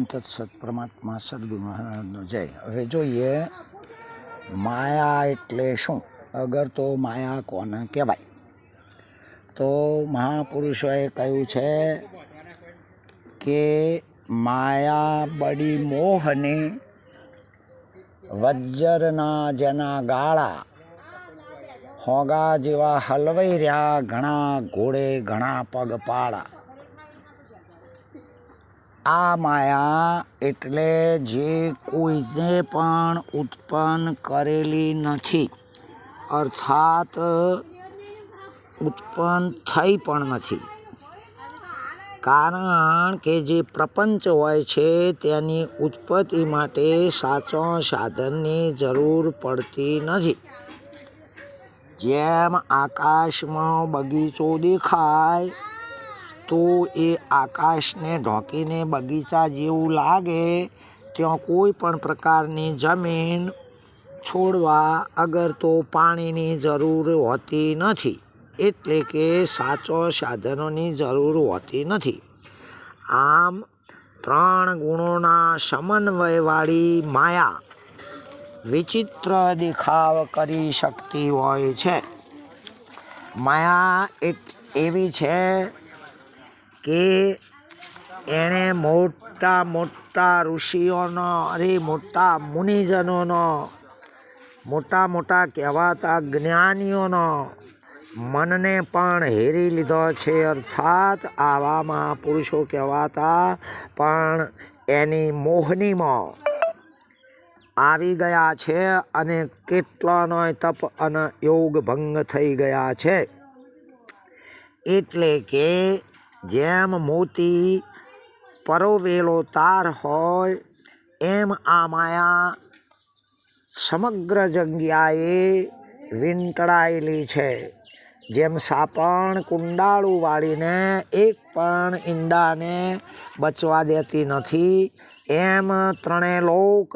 તત્સત પરમાત્મા સદગુરુ મહારાજનો જય। હવે જોઈએ માયા એટલે શું, અગર તો માયા કોને કહેવાય। તો મહાપુરુષોએ કહ્યું છે કે માયા બડી મોહને વજ્રના જેના ગાળા, હોગા જેવા હલવાઈ રહ્યા ઘણા ઘોડે ઘણા પગપાળા। આ માયા એટલે જે કોઈને પણ ઉત્પન્ન કરેલી નથી, અર્થાત ઉત્પન્ન થઈ પણ નથી। કારણ કે જે પ્રપંચ હોય છે તેની ઉત્પત્તિ માટે સાચો સાધનની જરૂર પડતી નથી। જેમ આકાશમાં બગીચો દેખાય તો એ આકાશને ઢોકીને બગીચા જેવું લાગે, ત્યાં કોઈ પણ પ્રકારની જમીન છોડવા અગર તો પાણીની જરૂર હોતી નથી, એટલે કે સાચો સાધનોની જરૂર હોતી નથી। આમ ત્રણ ગુણોના સમન્વયવાળી માયા વિચિત્ર દેખાવ કરી શકતી હોય છે। માયા એવી છે કે એણે મોટા મોટા ઋષિઓનો, મોટા મુનિજનોનો, મોટા કહેવાતા જ્ઞાનીઓનો મનને પણ હેરી લીધો છે, અર્થાત આવા મહાપુરુષો કહેવાતા પણ એની મોહનીમાં આવી ગયા છે અને કેટલાનો તપ અને યોગ ભંગ થઈ ગયા છે। એટલે કે જેમ મોતી પરોવેલો તાર હોય એમ આ માયા સમગ્ર જગ્યાએ વીંટળાયેલી છે। જેમ સાપણ કુંડાળું વાળીને એક પણ ઈંડાને બચવા દેતી નથી, એમ ત્રણેય લોક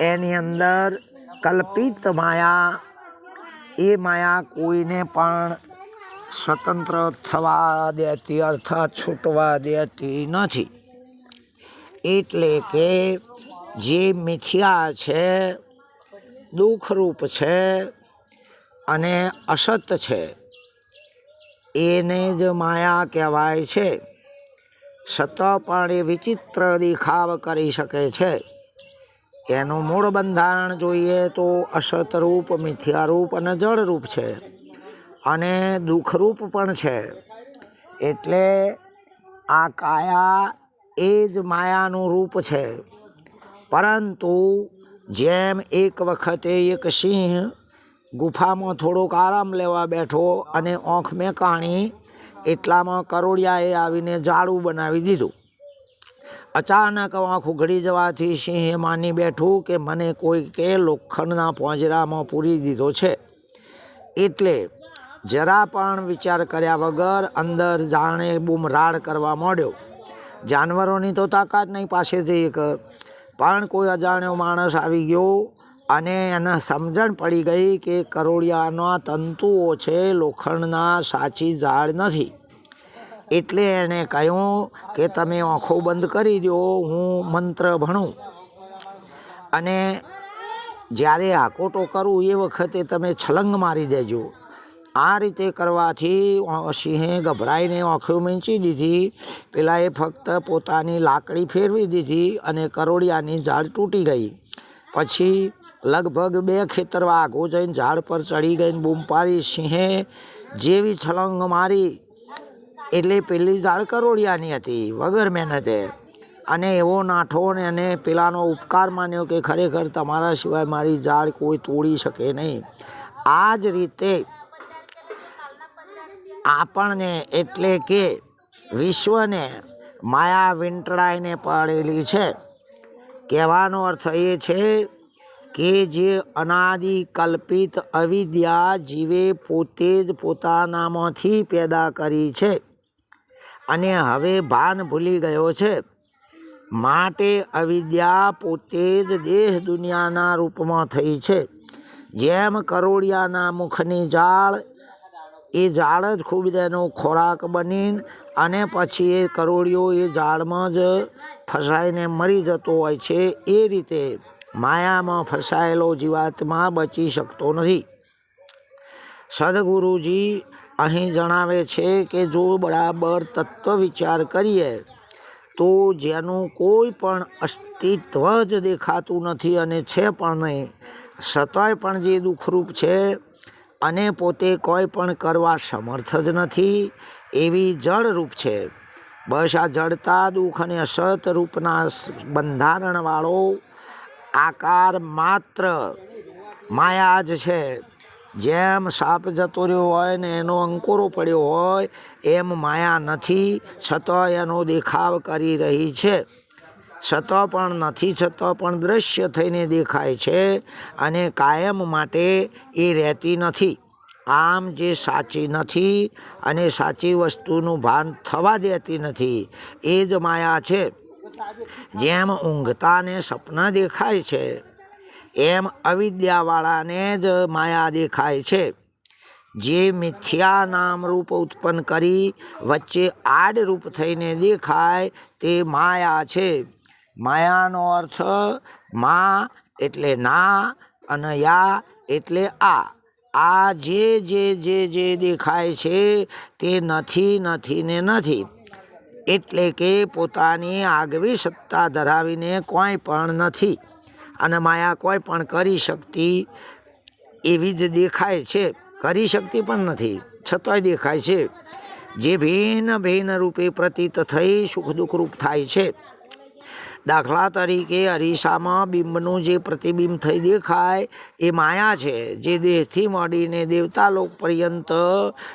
એની અંદર કલ્પિત માયા, એ માયા કોઈને પણ સ્વતંત્ર થવા દેતી, અર્થાત છૂટવા દેતી નથી। એટલે કે જે મિથ્યા છે, દુઃખરૂપ છે અને અસત છે, એને જ માયા કહેવાય છે। સત પણ એ વિચિત્ર દેખાવ કરી શકે છે। એનું મૂળ બંધારણ જોઈએ તો અસત રૂપ, મિથ્યા રૂપ અને જળ રૂપ છે, અને દુઃખરૂપ પણ છે। એટલે આ કાયા એ જ માયાનું રૂપ છે। પરંતુ જેમ એક વખતે એક સિંહ ગુફામાં થોડોક આરામ લેવા બેઠો અને આંખ મેકાણી, એટલામાં કરોળિયાએ આવીને જાળું બનાવી દીધું। અચાનક આંખ ઉઘડી જવાથી સિંહે માની બેઠું કે મને કોઈકે લોખંડના પાંજરામાં પૂરી દીધો છે। એટલે જરા પણ વિચાર કર્યા વગર અંદર જાણે બૂમરાડ કરવા માંડ્યો। જાનવરોની તો તાકાત નહીં પાસેથી એક, પણ કોઈ અજાણ્યો માણસ આવી ગયો અને એને સમજણ પડી ગઈ કે કરોળિયાના તંતુઓ છે, લોખંડના, સાચી ઝાડ નથી। એટલે એણે કહ્યું કે તમે આંખો બંધ કરી દો, હું મંત્ર ભણું, અને જ્યારે હાકોટો કરું એ વખતે તમે છલંગ મારી દેજો। આ રીતે કરવાથી સિંહે ગભરાઈને આંખો મીંચી દીધી। પેલાએ ફક્ત પોતાની લાકડી ફેરવી દીધી અને કરોળિયાની ઝાડ તૂટી ગઈ। પછી લગભગ 2 ખેતર આગો જઈને ઝાડ પર ચડી ગઈને બૂમ પાડી। સિંહે જેવી છલંગ મારી એટલે પેલી ઝાડ કરોળિયાની હતી વગર મહેનતે, અને એવો નાઠો ને એને પેલાનો ઉપકાર માન્યો કે ખરેખર તમારા સિવાય મારી ઝાડ કોઈ તોડી શકે નહીં। આ જ રીતે આપણને, એટલે કે વિશ્વને માયા વીંટળાઈને પડેલી છે। કહેવાનો અર્થ એ છે કે જે અનાદિ કલ્પિત અવિદ્યા જીવે પોતે જ પોતાનામાંથી પેદા કરી છે અને હવે ભાન ભૂલી ગયો છે, માટે અવિદ્યા પોતે જ દેહ દુનિયાના રૂપમાં થઈ છે। જેમ કરોળિયાના મુખની જાળ એ ઝાડ જ ખૂબ તેનો ખોરાક બનીને અને પછી એ કરોળિયો એ ઝાડમાં જ ફસાઈને મરી જતો હોય છે. એ રીતે માયામાં ફસાયેલો જીવાત્મા બચી શકતો નથી. સદગુરુજી અહીં જણાવે છે કે જો બરાબર તત્વ વિચાર કરીએ તો જેનું કોઈ પણ અસ્તિત્વ જ દેખાતું નથી અને છે પણ નહીં, છતાંય પણ જે દુઃખરૂપ છે અને પોતે કોઈ પણ કરવા સમર્થ જ નથી એવી જળરૂપ છે. બસ આ જડતા, દુઃખ અને અસત રૂપના બંધારણવાળો આકાર માત્ર માયા જ છે. જેમ સાપ જતો રહ્યો હોય ને એનો અંકોરો પડ્યો હોય એમ માયા નથી, છતાં એનો દેખાવ કરી રહી છે. છતાં પણ નથી, છતાં પણ દ્રશ્ય થઈને દેખાય છે અને કાયમ માટે એ રહેતી નથી. આમ જે સાચી નથી અને સાચી વસ્તુનું ભાન થવા દેતી નથી એ જ માયા છે. જેમ ઊંઘતાને સપના દેખાય છે એમ અવિદ્યાવાળાને જ માયા દેખાય છે. જે મિથ્યા નામરૂપ ઉત્પન્ન કરી વચ્ચે આડરૂપ થઈને દેખાય તે માયા છે. માયાનો અર્થ મા એટલે ના અને યા એટલે આ. આ જે જે જે જે દેખાય છે તે નથી, નથી ને નથી, એટલે કે પોતાની આગવી સત્તા ધરાવીને કોઈ પણ નથી અને માયા કોઈ પણ કરી શકતી એવી જ દેખાય છે. કરી શકતી પણ નથી, છતાંય દેખાય છે. જે ભિન્ન ભિન્ન રૂપે પ્રતીત થઈ સુખ દુઃખ રૂપ થાય છે. દાખલા તરીકે અરીસામાં બિંબનું જે પ્રતિબિંબ થઈ દેખાય એ માયા છે. જે દેહથી મળીને દેવતાલોક પર્યંત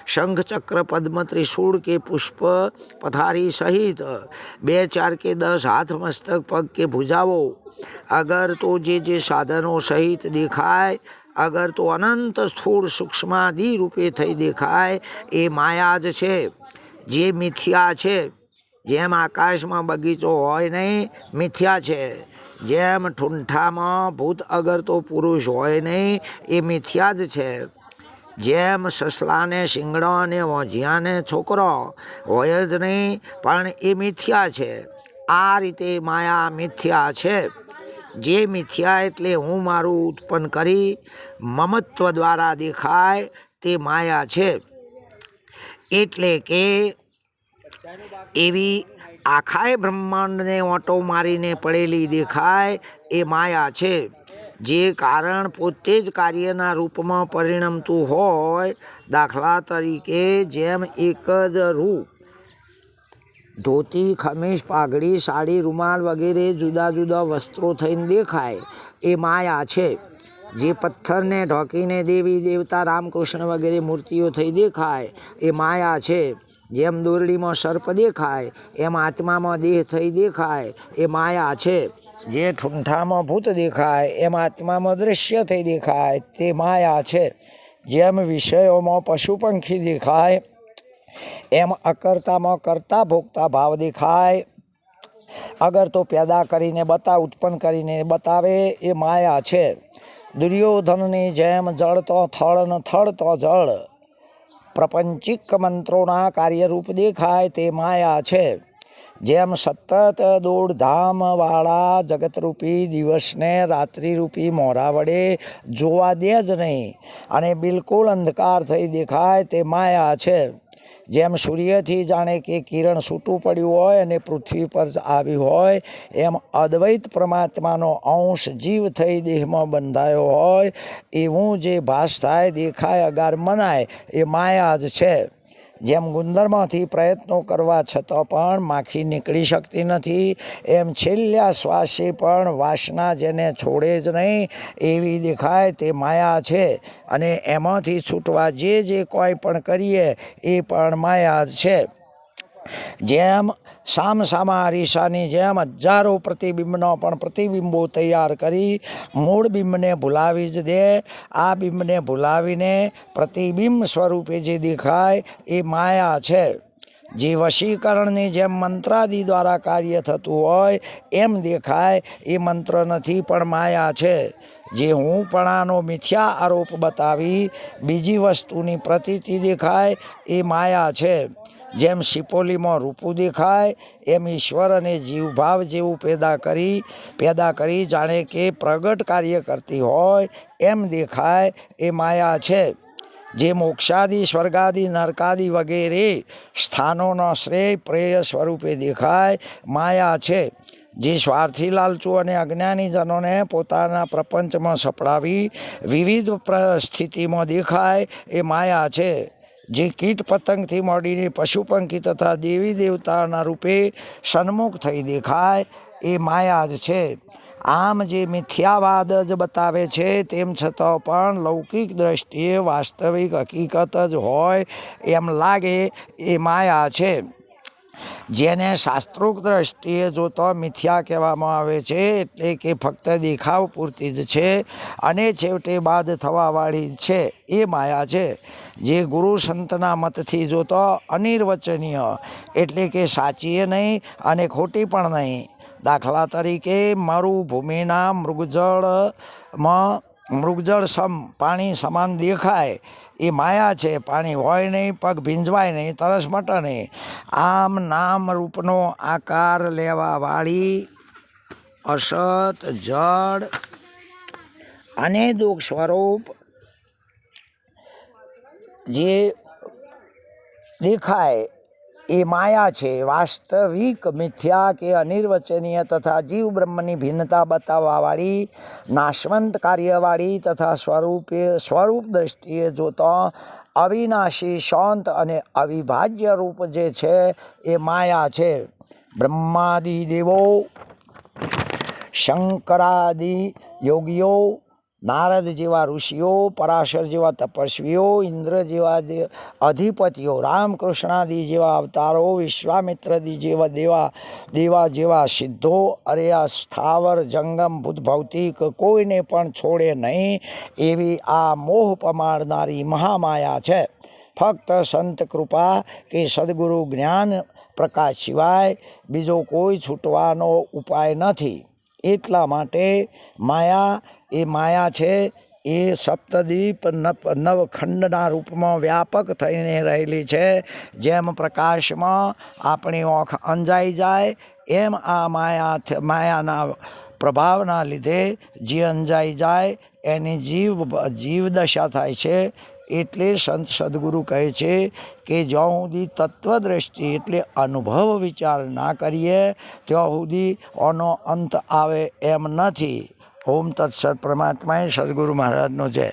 શંખ ચક્ર પદ્મ ત્રિશૂળ કે પુષ્પ પથારી સહિત 2 4 કે 10 હાથ મસ્તક પગ કે ભુજાઓ અગર તો જે સાધનો સહિત દેખાય, અગર તો અનંત સ્થૂળ સૂક્ષ્માદિ રૂપે થઈ દેખાય એ માયા જ છે. જે મિથ્યા છે. જેમ આકાશમાં બગીચો હોય નહીં, મિથ્યા છે. જેમ ઠૂંઠામાં ભૂત અગર તો પુરુષ હોય નહીં એ મિથ્યા જ છે. જેમ સસલાને શિંગડો અને વોંઝિયાને છોકરો હોય જ નહીં પણ એ મિથ્યા છે. આ રીતે માયા મિથ્યા છે. જે મિથ્યા એટલે હું મારું ઉત્પન્ન કરી મમત્વ દ્વારા દેખાય તે માયા છે. એટલે કે એવી આખાય બ્રહ્માંડને ઓટો મારીને પડેલી દેખાય એ માયા છે. જે કારણ પોતે જ કાર્યના રૂપમાં પરિણમતું હોય. દાખલા તરીકે જેમ એક જ રૂપ ધોતી, ખમીસ, પાઘડી, સાડી, રૂમાલ વગેરે જુદા જુદા વસ્ત્રો થઈને દેખાય એ માયા છે. જે પથ્થરને ઢોકીને દેવી દેવતા રામકૃષ્ણ વગેરે મૂર્તિઓ થઈ દેખાય એ માયા છે. જેમ દોરડીમાં સર્પ દેખાય એમ આત્મામાં દેહ થઈ દેખાય એ માયા છે. જે ઠૂંઠામાં ભૂત દેખાય એમ આત્મામાં દૃશ્ય થઈ દેખાય તે માયા છે. જેમ વિષયોમાં પશુ પંખી દેખાય એમ અકર્તામાં કર્તા ભોગતા ભાવ દેખાય. અગર તો પેદા કરીને ઉત્પન્ન કરીને બતાવે એ માયા છે. દુર્યોધનની જેમ જળ તો થળ ને થળ તો જળ પ્રપંચિક મંત્રોના કાર્યરૂપ દેખાય તે માયા છે. જેમ સતત દોડધામવાળા જગતરૂપી દિવસને રાત્રિરૂપી મોરા વડે જોવા દે જ નહીં અને બિલકુલ અંધકાર થઈ દેખાય તે માયા છે. જેમ સૂર્યથી જાણે કે કિરણ છૂટું પડ્યું હોય અને પૃથ્વી પર આવી હોય એમ અદ્વૈત પરમાત્માનો અંશ જીવ થઈ દેહમાં બંધાયો હોય એવું જે ભાસ થાય, દેખાય, અગાર મનાય એ માયા જ છે. જેમ ગુંદરમાંથી પ્રયત્નો કરવા છતાં પણ માખી નીકળી શકતી નથી એમ છેલ્લા શ્વાસે પણ વાસના જેને છોડે જ નહીં એવી દેખાય તે માયા છે. અને એમાંથી છૂટવા જે કોઈ પણ કરીએ એ પણ માયા જ છે. જેમ સામસામા અરીસાની જેમ હજારો પ્રતિબિંબનો પણ પ્રતિબિંબો તૈયાર કરી મૂળ બિંબને ભૂલાવી જ દે. આ બિંબને ભૂલાવીને પ્રતિબિંબ સ્વરૂપે જે દેખાય એ માયા છે. જે વશીકરણની જેમ મંત્રાદિ દ્વારા કાર્ય થતું હોય એમ દેખાય એ મંત્ર નથી પણ માયા છે. જે હુંપણાનો મિથ્યા આરોપ બતાવી બીજી વસ્તુની પ્રતીતિ દેખાય એ માયા છે. જેમ શિપોલીમાં રૂપું દેખાય એમ ઈશ્વર અને જીવભાવ જેવું પેદા કરી જાણે કે પ્રગટ કાર્ય કરતી હોય એમ દેખાય એ માયા છે. જે મોક્ષાદિ સ્વર્ગાદિ નરકાદિ વગેરે સ્થાનોનો શ્રેય પ્રેય સ્વરૂપે દેખાય માયા છે. જે સ્વાર્થી લાલચુ અને અજ્ઞાનીજનોને પોતાના પ્રપંચમાં સપડાવી વિવિધ સ્થિતિમાં દેખાય એ માયા છે. જે કીટ પતંગથી મળીને પશુ પંખી તથા દેવી દેવતાના રૂપે સન્મુખ થઈ દેખાય એ માયા જ છે. આમ જે મિથ્યાવાદ જ બતાવે છે તેમ છતાં પણ લૌકિક દ્રષ્ટિએ વાસ્તવિક હકીકત જ હોય એમ લાગે એ માયા છે. જેને શાસ્ત્રોક્ત દ્રષ્ટિએ જોતો મિથ્યા કહેવામાં આવે છે, એટલે કે ફક્ત દેખાવ પૂરતી જ છે અને છેવટે બાદ થવાવાળી છે એ માયા છે. જે ગુરુ સંતના મતથી જોતો અનિર્વચનીય એટલે કે સાચીએ નહીં અને ખોટી પણ નહીં. દાખલા તરીકે મરુભૂમિના મૃગજળ પાણી સમાન દેખાય એ માયા છે. પાણી હોય નહીં, પગ ભીંજવાય નહીં, તરસ મટે નહીં. આમ નામ રૂપનો આકાર લેવાવાળી અસત જડ અને દુઃખ સ્વરૂપ જે દેખાય એ માયા છે. વાસ્તવિક મિથ્યા કે અનિર્વચનીય તથા જીવ બ્રહ્મની ભિન્નતા બતાવવાવાળી નાશવંત કાર્યવાળી તથા સ્વરૂપ દ્રષ્ટિએ જોતો અવિનાશી શાંત અને અવિભાજ્ય રૂપ જે છે એ માયા છે. બ્રહ્માદિ દેવો, શંકરાદિ યોગીઓ, નારદ જેવા ઋષિઓ, પરાશર જેવા તપસ્વીઓ, ઇન્દ્ર જેવા અધિપતિઓ, રામકૃષ્ણાદિ જેવા અવતારો, વિશ્વામિત્રદિ જેવા દેવા જેવા સિદ્ધો, અરે આ સ્થાવર જંગમ ભૂત ભૌતિક કોઈને પણ છોડે નહીં એવી આ મોહ પમાડનારી મહામાયા છે. ફક્ત સંત કૃપા કે સદગુરુ જ્ઞાન પ્રકાશ સિવાય બીજો કોઈ છૂટવાનો ઉપાય નથી. એટલા માટે માયા એ માયા છે એ સપ્તદીપ નવખંડના રૂપમાં વ્યાપક થઈને રહેલી છે. જેમ પ્રકાશમાં આપણી આંખ અંજાઈ જાય એમ આ માયાના પ્રભાવના લીધે જે અંજાઈ જાય એની જીવદશા થાય છે. એટલે સંત સદગુરુ કહે છે કે જ્યાં સુધી તત્વદ્રષ્ટિ એટલે અનુભવ વિચાર ના કરીએ ત્યાં સુધી આનો અંત આવે એમ નથી. ઓમ તત્સત. પરમાત્માએ સદગુરુ મહારાજનો જય.